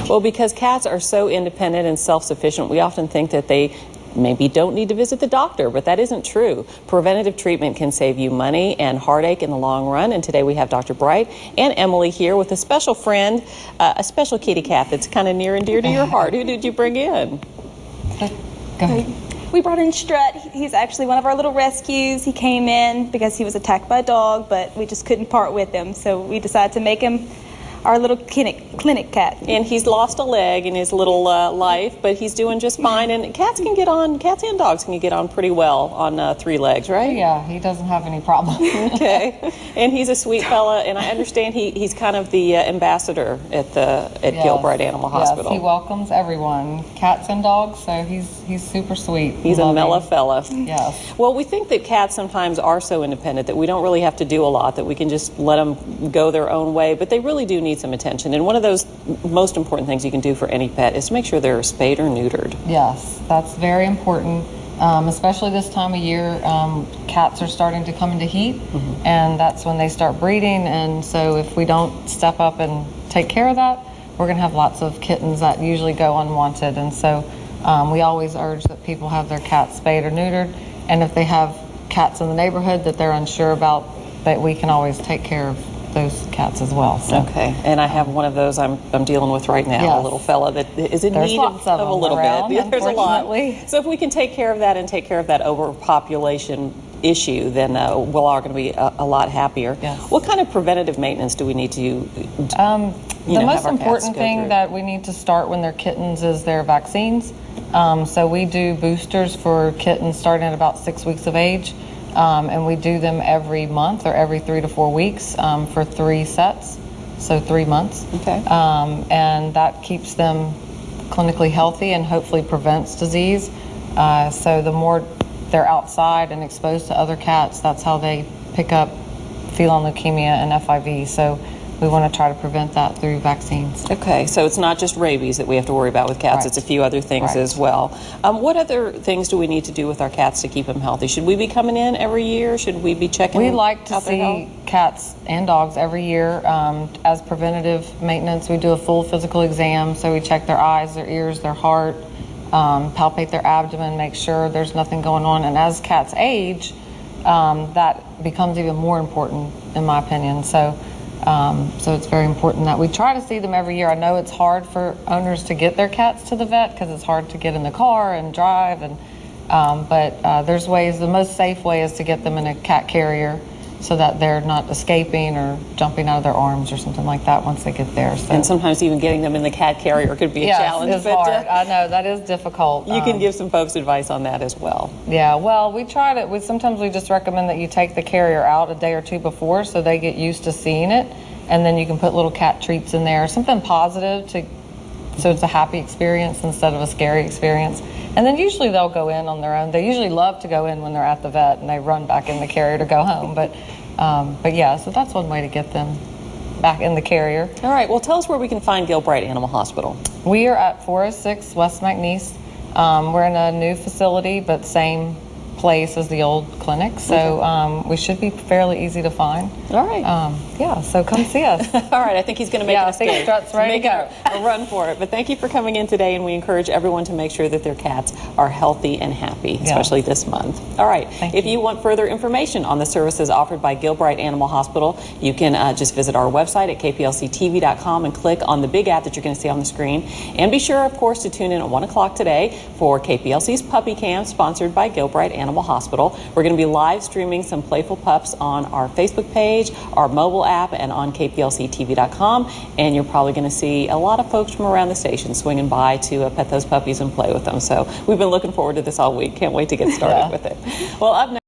Well, because cats are so independent and self-sufficient, we often think that they maybe don't need to visit the doctor, but that isn't true. Preventative treatment can save you money and heartache in the long run. And today we have Dr. Bright and Emily here with a special friend, a special kitty cat that's kind of near and dear to your heart. Who did you bring in? Go ahead. We brought in Strut. He's actually one of our little rescues. He came in because he was attacked by a dog, but we just couldn't part with him. So we decided to make him our little clinic cat. And he's lost a leg in his little life, but he's doing just fine. And cats and dogs can get on pretty well on 3 legs, right? Yeah, he doesn't have any problem. Okay. And he's a sweet fella, and I understand he's kind of the ambassador at Gill Animal Hospital. Yes, he welcomes everyone, cats and dogs, so he's super sweet. He's a mellow fella. Yes. Well, we think that cats sometimes are so independent that we don't really have to do a lot, that we can just let them go their own way, but they really do need some attention. And one of those most important things you can do for any pet is to make sure they're spayed or neutered. Yes, that's very important. Especially this time of year, cats are starting to come into heat, and that's when they start breeding. And so if we don't step up and take care of that, we're going to have lots of kittens that usually go unwanted. And so we always urge that people have their cats spayed or neutered. And if they have cats in the neighborhood that they're unsure about, that we can always take care of those cats as well. So. Okay, and I have one of those I'm dealing with right now, yes. A little fella that is in need of a little around, bit. There's a lot. So if we can take care of that and take care of that overpopulation issue, then we're all going to be a lot happier. Yes. What kind of preventative maintenance do we need to the most important thing that we need to start when they're kittens is their vaccines. So we do boosters for kittens starting at about 6 weeks of age. And we do them every month or every 3 to 4 weeks for 3 sets, so 3 months. Okay. And that keeps them clinically healthy and hopefully prevents disease. So the more they're outside and exposed to other cats, that's how they pick up feline leukemia and FIV. So we want to try to prevent that through vaccines. Okay, so it's not just rabies that we have to worry about with cats, Right. It's a few other things Right. as well. What other things do we need to do with our cats to keep them healthy? Should we be coming in every year? Should we be checking We like to out their health? see cats and dogs every year as preventative maintenance. We do a full physical exam, so we check their eyes, their ears, their heart, palpate their abdomen, make sure there's nothing going on. And as cats age, that becomes even more important, in my opinion. So it's very important that we try to see them every year. I know it's hard for owners to get their cats to the vet because it's hard to get in the car and drive, but there's ways. The most safe way is to get them in a cat carrier so that they're not escaping or jumping out of their arms or something like that once they get there. So. And sometimes even getting them in the cat carrier could be a challenge. It's hard. I know, that is difficult. You can give some folks advice on that as well. Yeah, well, we try to. Sometimes we just recommend that you take the carrier out a day or 2 before so they get used to seeing it, and then you can put little cat treats in there, something positive so it's a happy experience instead of a scary experience. And then usually they'll go in on their own. They usually love to go in when they're at the vet, and they run back in the carrier to go home. But yeah, so that's one way to get them back in the carrier. All right, well, tell us where we can find Gill Animal Hospital. We are at 406 West McNeese. We're in a new facility, but same place as the old clinic, so we should be fairly easy to find. All right. Yeah, so come see us. All right, I think he's going to make an escape. I think Strut's ready to go. A run for it. But thank you for coming in today, and we encourage everyone to make sure that their cats are healthy and happy, especially this month. All right, if you want further information on the services offered by Gill Animal Hospital, you can just visit our website at kplctv.com and click on the big ad that you're going to see on the screen. And be sure, of course, to tune in at 1 o'clock today for KPLC's Puppy Cam, sponsored by Gill Animal Hospital. We're going to be live streaming some playful pups on our Facebook page, our mobile app, and on kplctv.com. And you're probably going to see a lot of folks from around the station swinging by to pet those puppies and play with them. So we've been looking forward to this all week. Can't wait to get started with it. Well, up next.